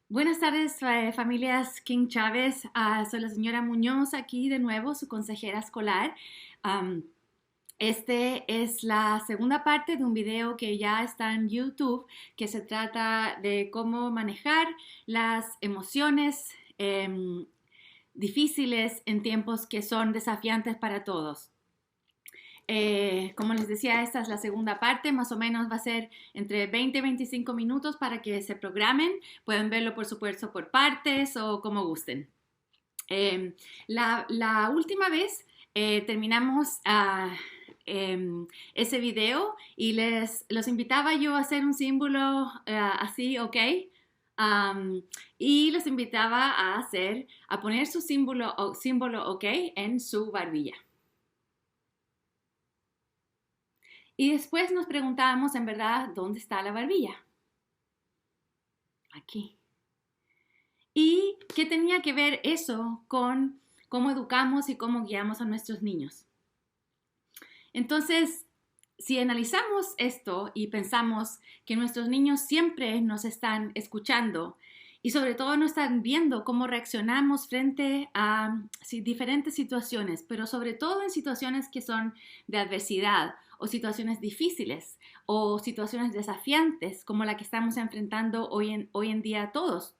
Buenas tardes, familias King Chávez. Soy la señora Muñoz aquí de nuevo, su consejera escolar. Am, este es la segunda parte de un video que ya está en YouTube, que se trata de cómo manejar las emociones difíciles en tiempos que son desafiantes para todos. Como les decía, esta es la segunda parte, más o menos va a ser entre 20 y 25 minutos para que se programen. Pueden verlo, por supuesto, por partes o como gusten. La última vez terminamos ese video y los invitaba yo a hacer un símbolo así, ¿ok? Y los invitaba a poner su símbolo OK en su barbilla. Y después nos preguntábamos, en verdad, ¿dónde está la barbilla? Aquí. ¿Y qué tenía que ver eso con cómo educamos y cómo guiamos a nuestros niños? Entonces, si analizamos esto y pensamos que nuestros niños siempre nos están escuchando y sobre todo nos están viendo cómo reaccionamos frente a diferentes situaciones, pero sobre todo en situaciones que son de adversidad o situaciones difíciles o situaciones desafiantes como la que estamos enfrentando hoy en día todos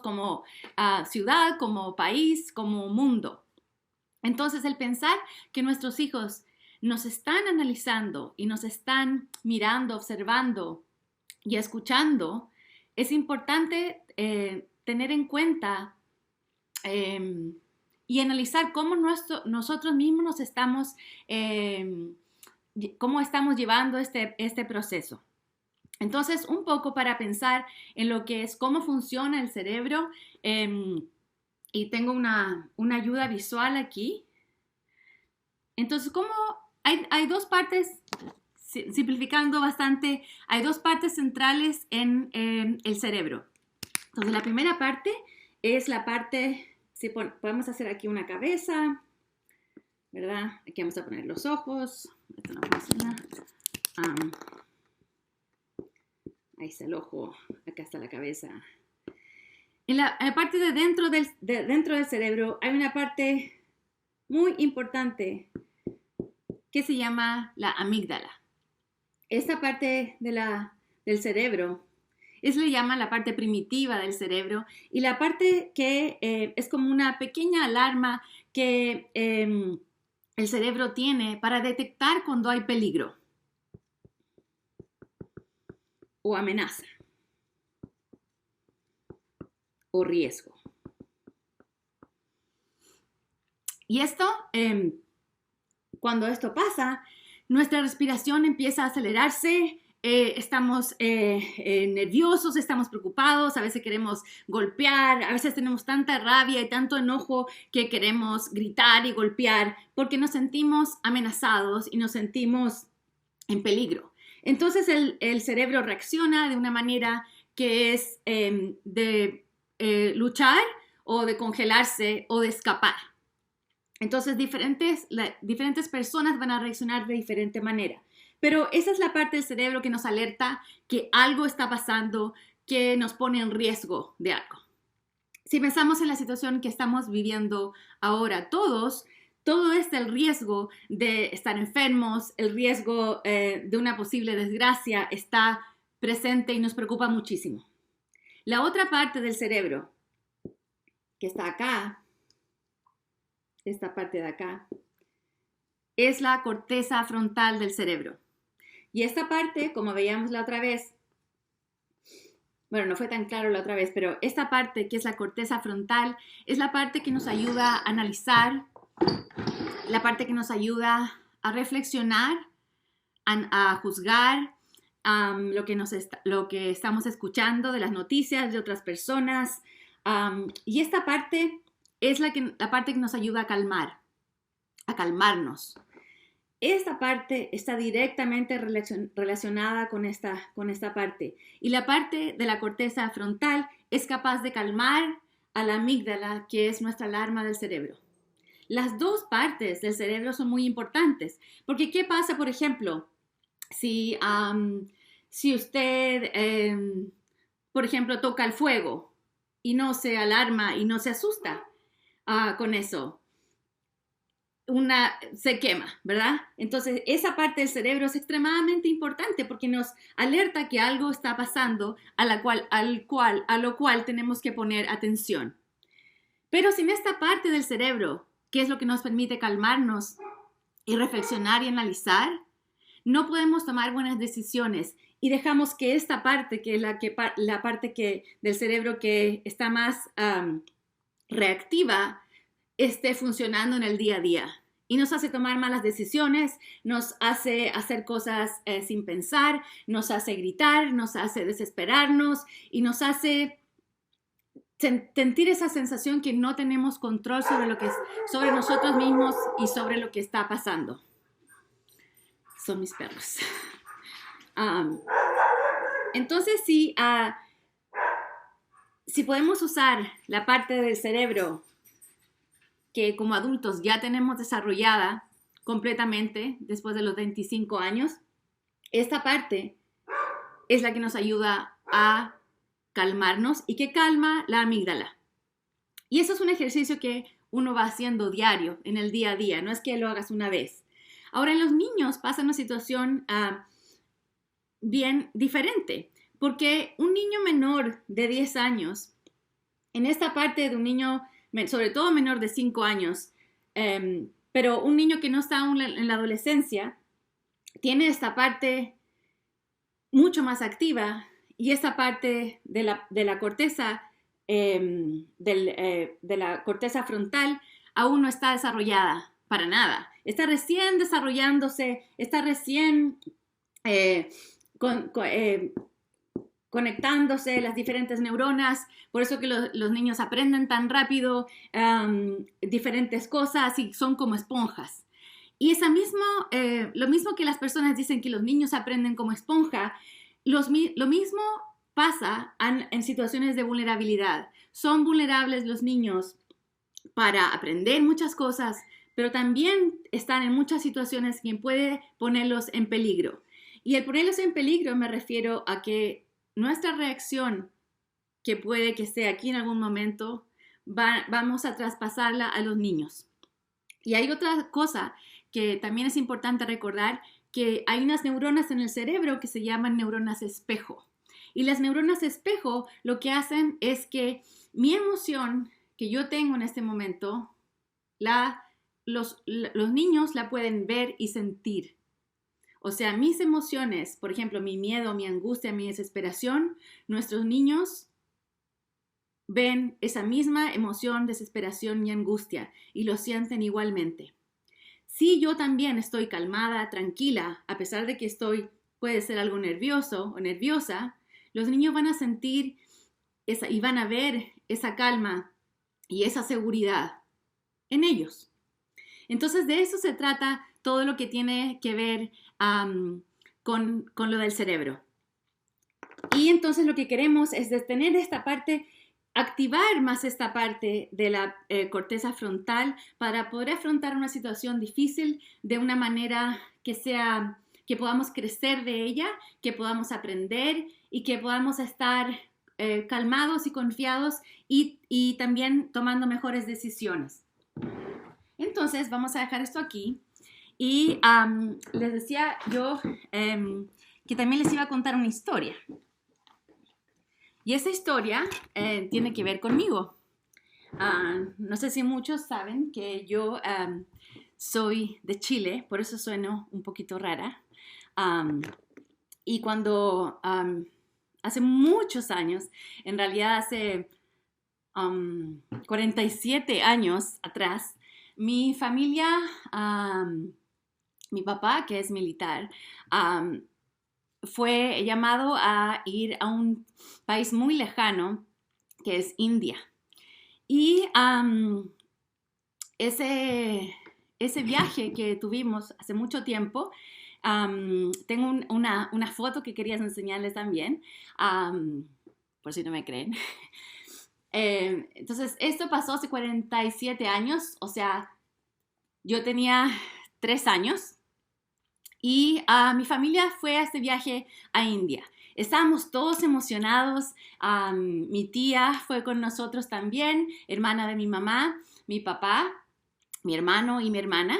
como ciudad, como país, como mundo. Entonces, el pensar que nuestros hijos nos están analizando y nos están mirando, observando y escuchando, es importante tener en cuenta y analizar cómo nosotros mismos nos estamos, cómo estamos llevando este proceso. Entonces, un poco para pensar en lo que es cómo funciona el cerebro, y tengo una ayuda visual aquí. Entonces, ¿cómo? Hay dos partes, simplificando bastante, hay dos partes centrales en el cerebro. Entonces, la primera parte es la parte, si podemos hacer aquí una cabeza, ¿verdad? Aquí vamos a poner los ojos, esto no funciona. Ahí está el ojo, acá está la cabeza. En la parte de dentro del cerebro hay una parte muy importante que se llama la amígdala. Esta parte del cerebro le llama la parte primitiva del cerebro y la parte que es como una pequeña alarma que el cerebro tiene para detectar cuando hay peligro o amenaza o riesgo. Y esto, cuando esto pasa, nuestra respiración empieza a acelerarse, estamos nerviosos, estamos preocupados, a veces queremos golpear, a veces tenemos tanta rabia y tanto enojo que queremos gritar y golpear porque nos sentimos amenazados y nos sentimos en peligro. Entonces el cerebro reacciona de una manera que es de luchar o de congelarse o de escapar. Entonces diferentes personas van a reaccionar de diferente manera. Pero esa es la parte del cerebro que nos alerta que algo está pasando, que nos pone en riesgo de algo. Si pensamos en la situación que estamos viviendo ahora todos, todo el riesgo de estar enfermos, el riesgo de una posible desgracia está presente y nos preocupa muchísimo. La otra parte del cerebro, que está acá, esta parte de acá, es la corteza frontal del cerebro. Y esta parte, como veíamos la otra vez, bueno, no fue tan claro la otra vez, pero esta parte que es la corteza frontal es la parte que nos ayuda a analizar, la parte que nos ayuda a reflexionar, a juzgar lo que estamos escuchando de las noticias de otras personas. Y esta parte es la parte que nos ayuda a calmarnos. Esta parte está directamente relacionada con esta parte. Y la parte de la corteza frontal es capaz de calmar a la amígdala, que es nuestra alarma del cerebro. Las dos partes del cerebro son muy importantes, porque ¿qué pasa, por ejemplo, si usted por ejemplo, toca el fuego y no se alarma y no se asusta con eso, se quema, ¿verdad? Entonces, esa parte del cerebro es extremadamente importante porque nos alerta que algo está pasando a lo cual tenemos que poner atención. Pero sin esta parte del cerebro, que es lo que nos permite calmarnos y reflexionar y analizar, no podemos tomar buenas decisiones y dejamos que esta parte, que es la parte del cerebro que está más reactiva, esté funcionando en el día a día. Y nos hace tomar malas decisiones, nos hace hacer cosas sin pensar, nos hace gritar, nos hace desesperarnos y nos hace sentir esa sensación que no tenemos control sobre nosotros mismos y sobre lo que está pasando. Son mis perros. Entonces, si podemos usar la parte del cerebro que como adultos ya tenemos desarrollada completamente después de los 25 años, esta parte es la que nos ayuda a calmarnos y que calma la amígdala. Y eso es un ejercicio que uno va haciendo diario, en el día a día, no es que lo hagas una vez. Ahora, en los niños pasa una situación bien diferente, porque un niño menor de 10 años, en esta parte de un niño, sobre todo menor de 5 años, pero un niño que no está aún en la adolescencia, tiene esta parte mucho más activa y esta parte de la corteza, de la corteza frontal aún no está desarrollada para nada. Está recién desarrollándose, está recién conectándose las diferentes neuronas, por eso que los niños aprenden tan rápido diferentes cosas y son como esponjas. Y lo mismo que las personas dicen que los niños aprenden como esponja, lo mismo pasa en situaciones de vulnerabilidad. Son vulnerables los niños para aprender muchas cosas, pero también están en muchas situaciones que puede ponerlos en peligro. Y el ponerlos en peligro me refiero a que nuestra reacción, que puede que esté aquí en algún momento, vamos a traspasarla a los niños. Y hay otra cosa que también es importante recordar, que hay unas neuronas en el cerebro que se llaman neuronas espejo. Y las neuronas espejo lo que hacen es que mi emoción que yo tengo en este momento, los niños la pueden ver y sentir. O sea, mis emociones, por ejemplo, mi miedo, mi angustia, mi desesperación, nuestros niños ven esa misma emoción, desesperación y angustia y lo sienten igualmente. Si yo también estoy calmada, tranquila, a pesar de que puede ser algo nervioso o nerviosa, los niños van a sentir y van a ver esa calma y esa seguridad en ellos. Entonces, de eso se trata todo lo que tiene que ver con lo del cerebro. Y entonces lo que queremos es detener esta parte, activar más esta parte de la corteza frontal para poder afrontar una situación difícil de una manera que podamos crecer de ella, que podamos aprender y que podamos estar calmados y confiados y también tomando mejores decisiones. Entonces vamos a dejar esto aquí y les decía yo que también les iba a contar una historia. Y esa historia tiene que ver conmigo. No sé si muchos saben que yo soy de Chile, por eso sueno un poquito rara. Y cuando hace muchos años, en realidad hace 47 años atrás, mi familia, mi papá, que es militar, fue llamado a ir a un país muy lejano, que es India. Y ese viaje que tuvimos hace mucho tiempo, tengo una foto que quería enseñarles también, por si no me creen. Entonces, esto pasó hace 47 años, o sea, yo tenía 3 años. Y mi familia fue a este viaje a India. Estábamos todos emocionados. Mi tía fue con nosotros también, hermana de mi mamá, mi papá, mi hermano y mi hermana.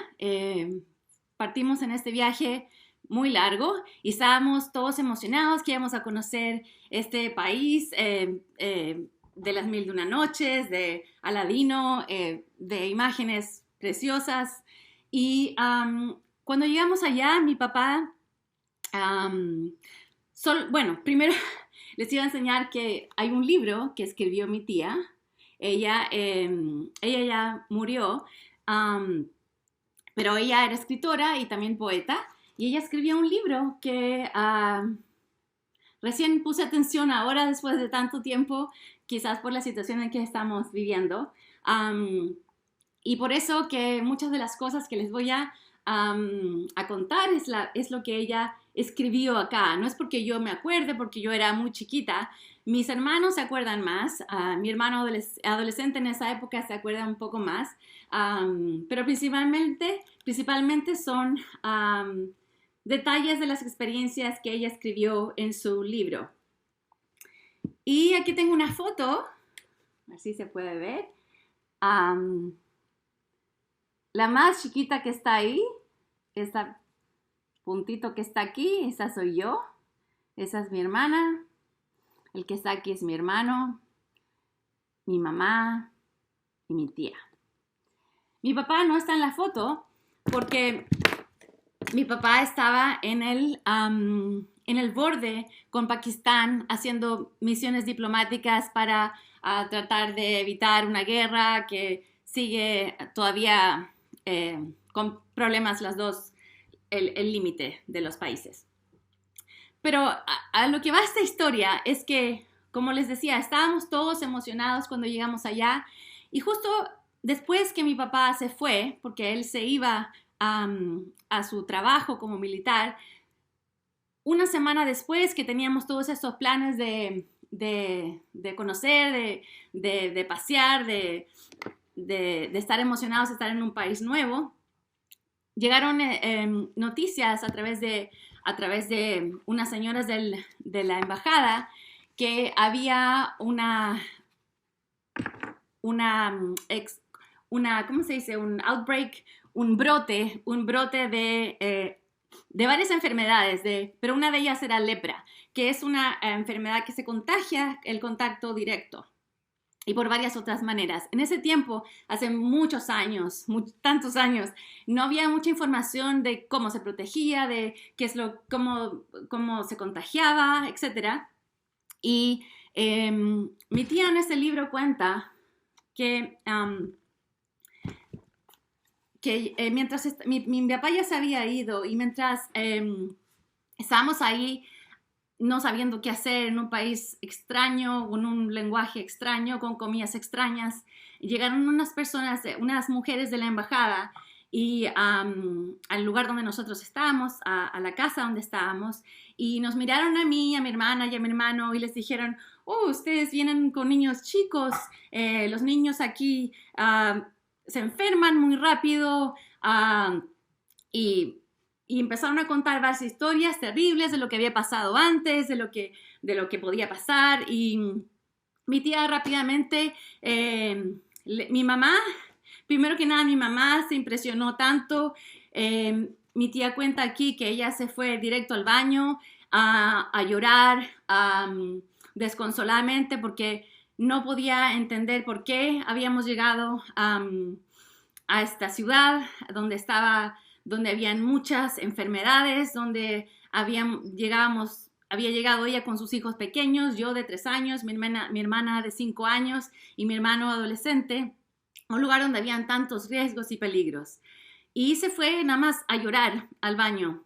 Partimos en este viaje muy largo y estábamos todos emocionados que íbamos a conocer este país de las mil y una noches, de Aladino, de imágenes preciosas. Y cuando llegamos allá, mi papá, bueno, primero les iba a enseñar que hay un libro que escribió mi tía. Ella ya murió, pero ella era escritora y también poeta. Y ella escribió un libro que recién puse atención ahora después de tanto tiempo, quizás por la situación en que estamos viviendo. Y por eso que muchas de las cosas que les voy a contar es lo que ella escribió acá. No es porque yo me acuerde, porque yo era muy chiquita. Mis hermanos se acuerdan más. Mi hermano adolescente en esa época se acuerda un poco más. Pero principalmente son detalles de las experiencias que ella escribió en su libro. Y aquí tengo una foto, así se puede ver. La más chiquita que está ahí, este puntito que está aquí, esa soy yo. Esa es mi hermana. El que está aquí es mi hermano, mi mamá y mi tía. Mi papá no está en la foto porque mi papá estaba en el borde con Pakistán haciendo misiones diplomáticas para tratar de evitar una guerra que sigue todavía con problemas el límite de los países. Pero a lo que va esta historia es que, como les decía, estábamos todos emocionados cuando llegamos allá y justo después que mi papá se fue, porque él se iba a su trabajo como militar, una semana después que teníamos todos esos planes de conocer, de pasear, de estar emocionados, de estar en un país nuevo, llegaron noticias a través de unas señoras de la embajada que había ¿cómo se dice? Un outbreak, un brote de varias enfermedades, pero una de ellas era lepra, que es una enfermedad que se contagia el contacto directo. Y por varias otras maneras. En ese tiempo, hace muchos años, tantos años, no había mucha información de cómo se protegía, de cómo se contagiaba, etc. Y mi tía en ese libro cuenta que mientras mi papá ya se había ido y mientras estábamos ahí no sabiendo qué hacer en un país extraño, con un lenguaje extraño, con comidas extrañas, llegaron unas mujeres de la embajada y al lugar donde nosotros estábamos, a la casa donde estábamos, y nos miraron a mí, a mi hermana y a mi hermano y les dijeron: oh, ustedes vienen con niños chicos, los niños aquí se enferman muy rápido, y empezaron a contar varias historias terribles de lo que había pasado antes, de lo que podía pasar. Y mi tía rápidamente, mi mamá, primero que nada, mi mamá se impresionó tanto. Mi tía cuenta aquí que ella se fue directo al baño a llorar desconsoladamente porque no podía entender por qué habíamos llegado a esta ciudad donde habían muchas enfermedades, donde había llegado ella con sus hijos pequeños, yo de 3 años, mi hermana de 5 años y mi hermano adolescente, a un lugar donde habían tantos riesgos y peligros. Y se fue nada más a llorar al baño.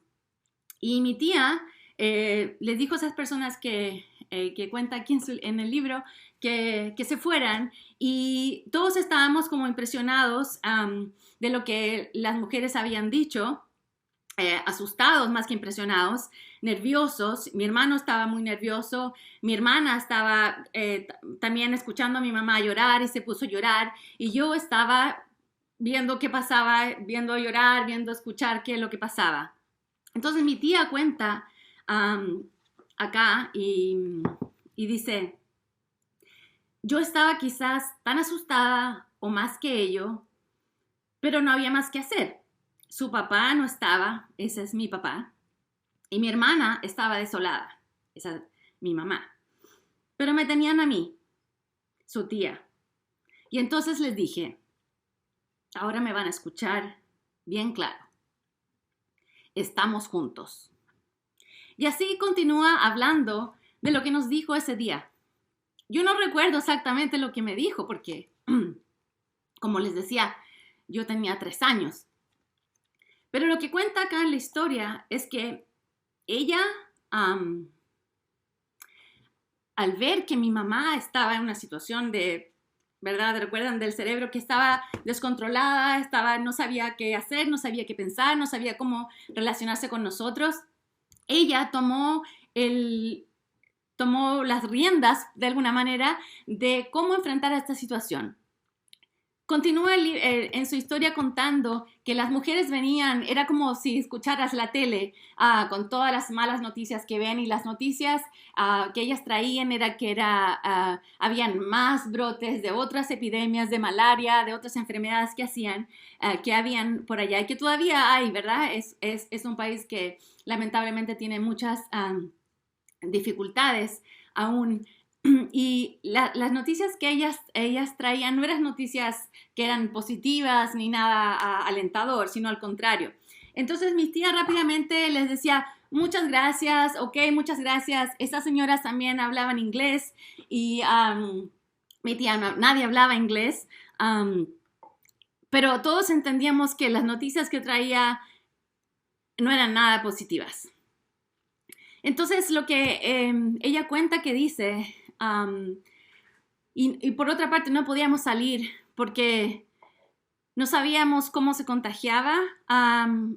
Y mi tía les dijo a esas personas que cuenta aquí en el libro que se fueran, y todos estábamos como impresionados de lo que las mujeres habían dicho, asustados más que impresionados, nerviosos. Mi hermano estaba muy nervioso, mi hermana estaba también escuchando a mi mamá llorar y se puso a llorar, y yo estaba viendo qué pasaba, viendo escuchar qué es lo que pasaba. Entonces mi tía cuenta acá y dice, yo estaba quizás tan asustada o más que ello, pero no había más que hacer. Su papá no estaba, ese es mi papá, y mi hermana estaba desolada, esa es mi mamá. Pero me tenían a mí, su tía. Y entonces les dije, ahora me van a escuchar bien claro. Estamos juntos. Y así continúa hablando de lo que nos dijo ese día. Yo no recuerdo exactamente lo que me dijo porque, como les decía, yo tenía 3 años. Pero lo que cuenta acá en la historia es que ella, al ver que mi mamá estaba en una situación de, ¿verdad? ¿Recuerdan del cerebro que estaba descontrolada, no sabía qué hacer, no sabía qué pensar, no sabía cómo relacionarse con nosotros? Ella tomó las riendas, de alguna manera, de cómo enfrentar esta situación. Continúa en su historia contando que las mujeres venían, era como si escucharas la tele con todas las malas noticias que ven, y las noticias que ellas traían era que habían más brotes de otras epidemias de malaria, de otras enfermedades que habían por allá y que todavía hay, ¿verdad? Es un país que lamentablemente tiene muchas dificultades aún. Y las noticias que ellas traían no eran noticias que eran positivas ni nada alentador, sino al contrario. Entonces mi tía rápidamente les decía, muchas gracias, ok, muchas gracias. Estas señoras también hablaban inglés y mi tía nadie hablaba inglés, pero todos entendíamos que las noticias que traía no eran nada positivas. Entonces lo que ella cuenta que dice, y por otra parte no podíamos salir porque no sabíamos cómo se contagiaba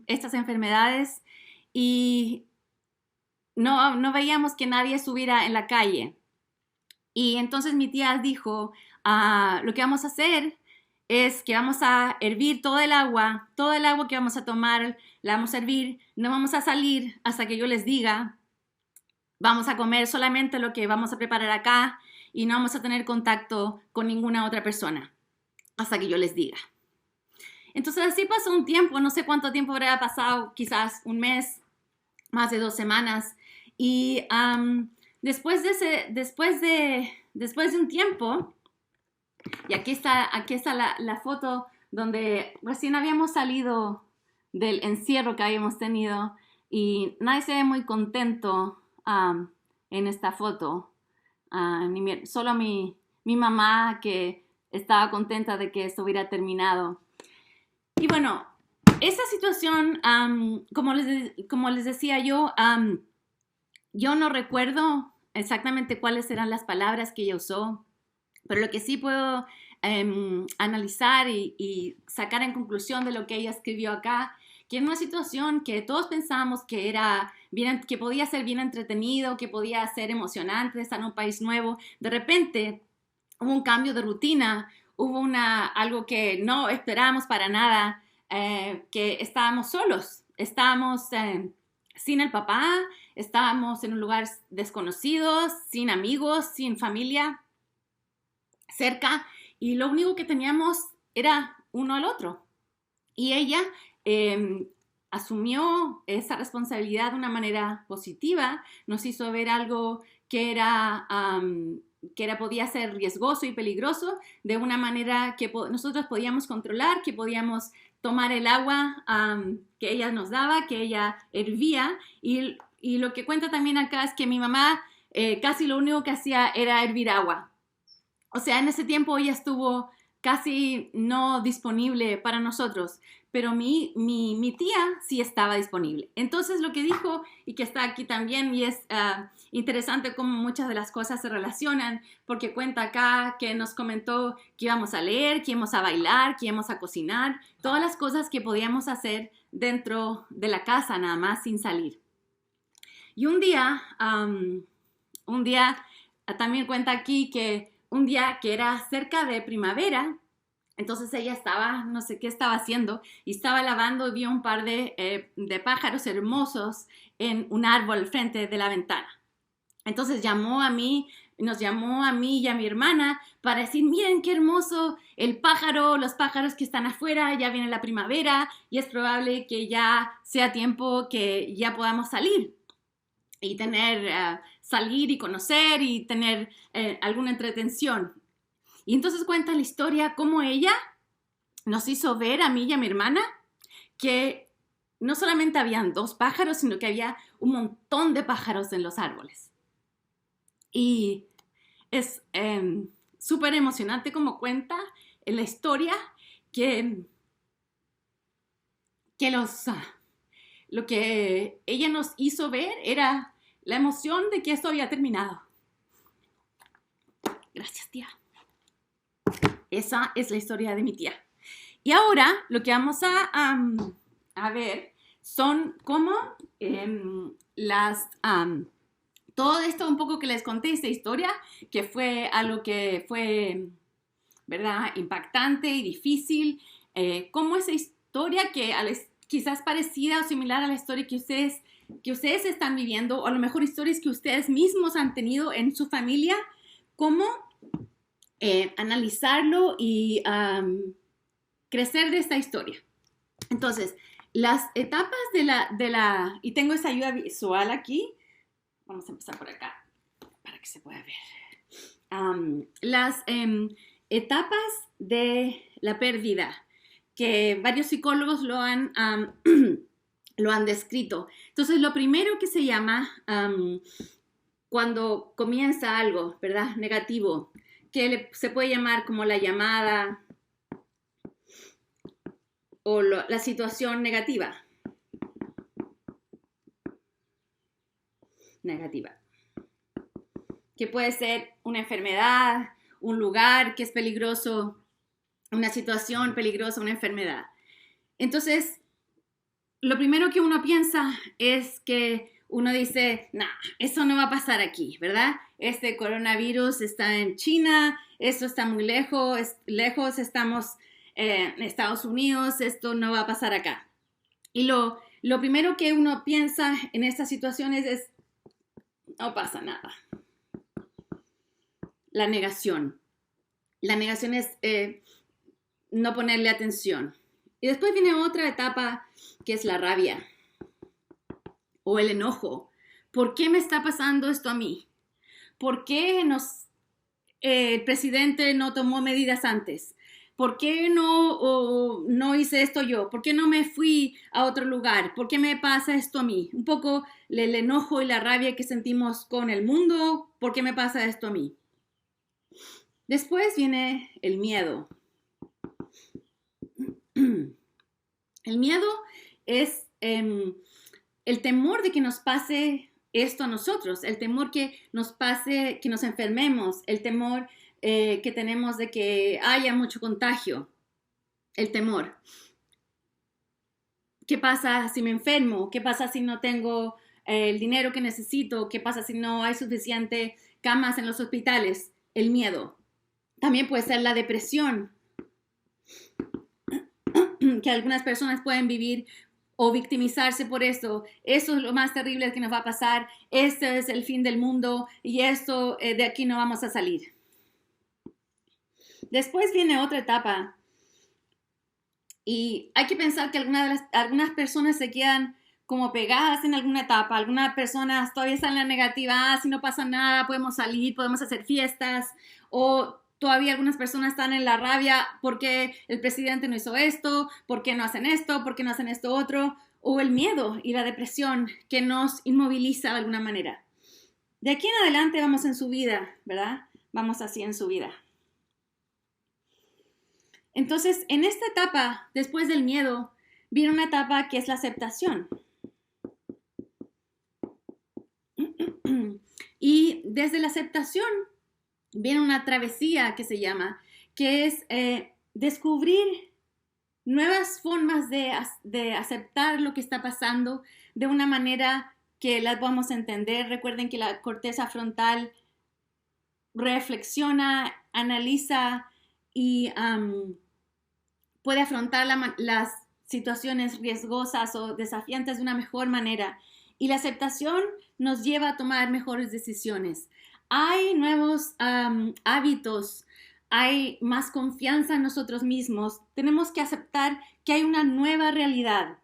estas enfermedades y no veíamos que nadie estuviera en la calle. Y entonces mi tía dijo, lo que vamos a hacer es que vamos a hervir todo el agua que vamos a tomar, la vamos a hervir, no vamos a salir hasta que yo les diga. Vamos a comer solamente lo que vamos a preparar acá y no vamos a tener contacto con ninguna otra persona hasta que yo les diga. Entonces así pasó un tiempo, no sé cuánto tiempo habría pasado, quizás un mes, más de 2 semanas. Y después de un tiempo, y aquí está la foto donde recién habíamos salido del encierro que habíamos tenido y nadie se ve muy contento en esta foto, solo mi mamá, que estaba contenta de que esto hubiera terminado. Y bueno, esa situación, como les decía yo no recuerdo exactamente cuáles eran las palabras que ella usó, pero lo que sí puedo analizar y sacar en conclusión de lo que ella escribió acá, que en una situación que todos pensábamos que que podía ser bien entretenido, que podía ser emocionante estar en un país nuevo, de repente hubo un cambio de rutina, hubo algo que no esperábamos para nada, que estábamos solos, estábamos sin el papá, estábamos en un lugar desconocido, sin amigos, sin familia cerca, y lo único que teníamos era uno al otro. Y ella asumió esa responsabilidad de una manera positiva, nos hizo ver algo que podía ser riesgoso y peligroso de una manera que nosotros podíamos controlar, que podíamos tomar el agua que ella nos daba, que ella hervía, y lo que cuenta también acá es que mi mamá casi lo único que hacía era hervir agua. O sea, en ese tiempo ella estuvo casi no disponible para nosotros, pero mi tía sí estaba disponible. Entonces lo que dijo, y que está aquí también, y es interesante cómo muchas de las cosas se relacionan, porque cuenta acá que nos comentó que íbamos a leer, que íbamos a bailar, que íbamos a cocinar, todas las cosas que podíamos hacer dentro de la casa nada más sin salir. Y un día también cuenta aquí que un día que era cerca de primavera, entonces ella estaba, no sé qué estaba haciendo, y estaba lavando y vio un par de pájaros hermosos en un árbol frente de la ventana. Entonces nos llamó a mí y a mi hermana para decir, miren qué hermoso el pájaro, los pájaros que están afuera, ya viene la primavera y es probable que ya sea tiempo que ya podamos salir y salir y conocer y tener alguna entretención. Y entonces cuenta la historia cómo ella nos hizo ver a mí y a mi hermana que no solamente habían 2 pájaros, sino que había un montón de pájaros en los árboles. Y es súper emocionante como cuenta en la historia que lo que ella nos hizo ver era la emoción de que esto había terminado. Gracias, tía. Esa es la historia de mi tía. Y ahora lo que vamos a ver son cómo todo esto un poco que les conté, esta historia, que fue algo que fue, ¿verdad?, impactante y difícil, cómo esa historia que quizás parecida o similar a la historia que ustedes están viviendo, o a lo mejor historias que ustedes mismos han tenido en su familia, cómo analizarlo y crecer de esta historia. Entonces, las etapas y tengo esa ayuda visual aquí. Vamos a empezar por acá para que se pueda ver. Las etapas de la pérdida, que varios psicólogos lo han descrito. Entonces, lo primero que se llama cuando comienza algo, ¿verdad?, negativo, que se puede llamar como la llamada o la situación negativa. Que puede ser una enfermedad, un lugar que es peligroso, una situación peligrosa, una enfermedad. Entonces, lo primero que uno piensa es que uno dice, nah, eso no va a pasar aquí, ¿verdad? Este coronavirus está en China, esto está muy lejos, estamos en Estados Unidos, esto no va a pasar acá. Y lo primero que uno piensa en estas situaciones es, no pasa nada. La negación. La negación es no ponerle atención. Y después viene otra etapa que es la rabia o el enojo. ¿Por qué me está pasando esto a mí? ¿Por qué el presidente no tomó medidas antes? ¿Por qué no hice esto yo? ¿Por qué no me fui a otro lugar? ¿Por qué me pasa esto a mí? Un poco el enojo y la rabia que sentimos con el mundo. ¿Por qué me pasa esto a mí? Después viene el miedo. El miedo es el temor de que nos pase esto a nosotros, el temor que nos pase, que nos enfermemos, el temor que tenemos de que haya mucho contagio, el temor. ¿Qué pasa si me enfermo? ¿Qué pasa si no tengo el dinero que necesito? ¿Qué pasa si no hay suficiente camas en los hospitales? El miedo. También puede ser la depresión, que algunas personas pueden vivir o victimizarse por eso. Eso es lo más terrible que nos va a pasar. Este es el fin del mundo y esto de aquí no vamos a salir. Después viene otra etapa y hay que pensar que algunas personas se quedan como pegadas en alguna etapa. Algunas personas todavía están en la negativa, si no pasa nada, podemos salir, podemos hacer fiestas, o todavía algunas personas están en la rabia porque el presidente no hizo esto, por qué no hacen esto, por qué no hacen esto otro, o el miedo y la depresión que nos inmoviliza de alguna manera. De aquí en adelante vamos en su vida, ¿verdad? Vamos así en su vida. Entonces, en esta etapa, después del miedo, viene una etapa que es la aceptación. Y desde la aceptación viene una travesía que se llama, que es descubrir nuevas formas de aceptar lo que está pasando de una manera que las podamos entender. Recuerden que la corteza frontal reflexiona, analiza y puede afrontar las situaciones riesgosas o desafiantes de una mejor manera. Y la aceptación nos lleva a tomar mejores decisiones. Hay nuevos hábitos, hay más confianza en nosotros mismos. Tenemos que aceptar que hay una nueva realidad.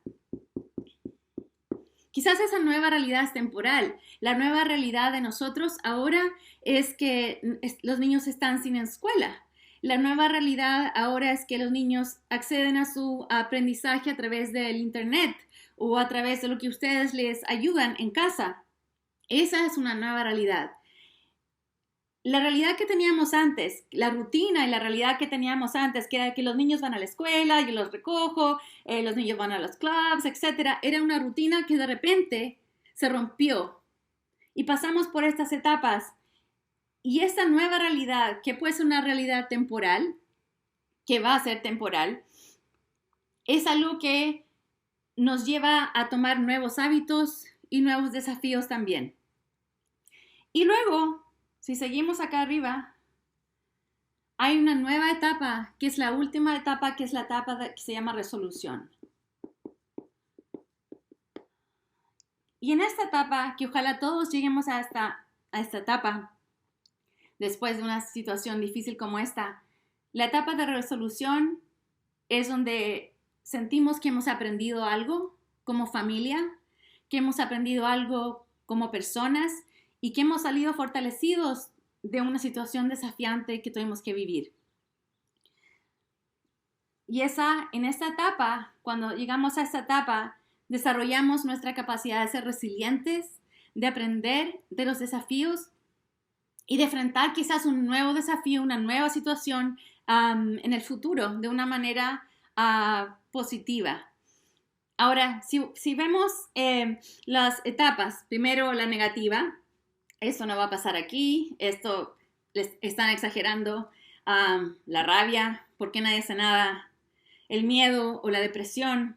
Quizás esa nueva realidad es temporal. La nueva realidad de nosotros ahora es que los niños están sin escuela. La nueva realidad ahora es que los niños acceden a su aprendizaje a través del internet o a través de lo que ustedes les ayudan en casa. Esa es una nueva realidad. La realidad que teníamos antes, la rutina y la realidad que teníamos antes, que era que los niños van a la escuela, yo los recojo, los niños van a los clubs, etc., era una rutina que de repente se rompió y pasamos por estas etapas. Y esta nueva realidad, que puede ser una realidad temporal, que va a ser temporal, es algo que nos lleva a tomar nuevos hábitos y nuevos desafíos también. Y luego, si seguimos acá arriba, hay una nueva etapa, que es la última etapa, que es la etapa que se llama resolución. Y en esta etapa, que ojalá todos lleguemos a esta etapa, después de una situación difícil como esta, la etapa de resolución es donde sentimos que hemos aprendido algo como familia, que hemos aprendido algo como personas y que hemos salido fortalecidos de una situación desafiante que tuvimos que vivir. Y en esta etapa, cuando llegamos a esta etapa, desarrollamos nuestra capacidad de ser resilientes, de aprender de los desafíos y de enfrentar quizás un nuevo desafío, una nueva situación en el futuro de una manera positiva. Ahora, si vemos las etapas, primero la negativa, esto no va a pasar aquí, esto les están exagerando, la rabia, ¿por qué nadie hace nada? El miedo o la depresión.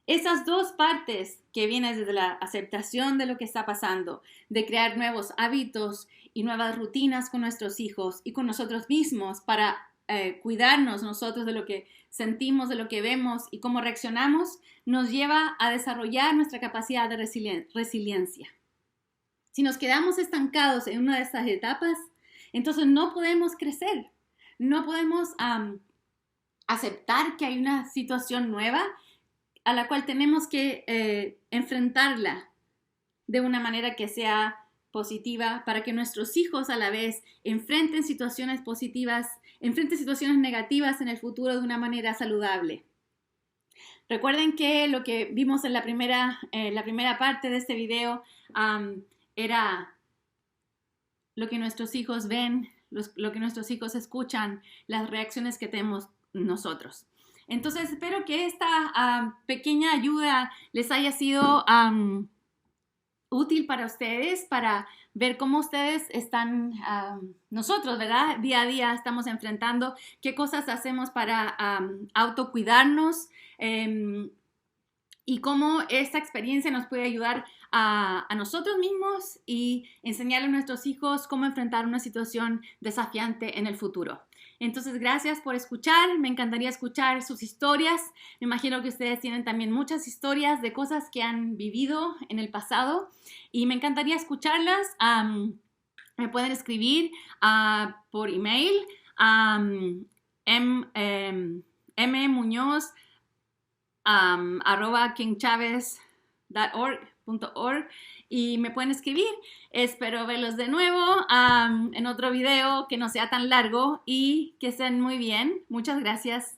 Esas dos partes que vienen desde la aceptación de lo que está pasando, de crear nuevos hábitos y nuevas rutinas con nuestros hijos y con nosotros mismos para cuidarnos nosotros de lo que sentimos, de lo que vemos y cómo reaccionamos, nos lleva a desarrollar nuestra capacidad de resiliencia. Si nos quedamos estancados en una de estas etapas, entonces no podemos crecer, no podemos aceptar que hay una situación nueva a la cual tenemos que enfrentarla de una manera que sea positiva para que nuestros hijos a la vez enfrenten situaciones positivas, enfrenten situaciones negativas en el futuro de una manera saludable. Recuerden que lo que vimos en la primera parte de este video era lo que nuestros hijos ven, lo que nuestros hijos escuchan, las reacciones que tenemos nosotros. Entonces, espero que esta pequeña ayuda les haya sido útil para ustedes, para ver cómo ustedes están, nosotros, ¿verdad? Día a día estamos enfrentando qué cosas hacemos para autocuidarnos y cómo esta experiencia nos puede ayudar a nosotros mismos y enseñarle a nuestros hijos cómo enfrentar una situación desafiante en el futuro. Entonces, gracias por escuchar. Me encantaría escuchar sus historias. Me imagino que ustedes tienen también muchas historias de cosas que han vivido en el pasado y me encantaría escucharlas. Me pueden escribir por email mmuñoz@kingchavez.org y me pueden escribir. Espero verlos de nuevo en otro video que no sea tan largo y que estén muy bien. Muchas gracias.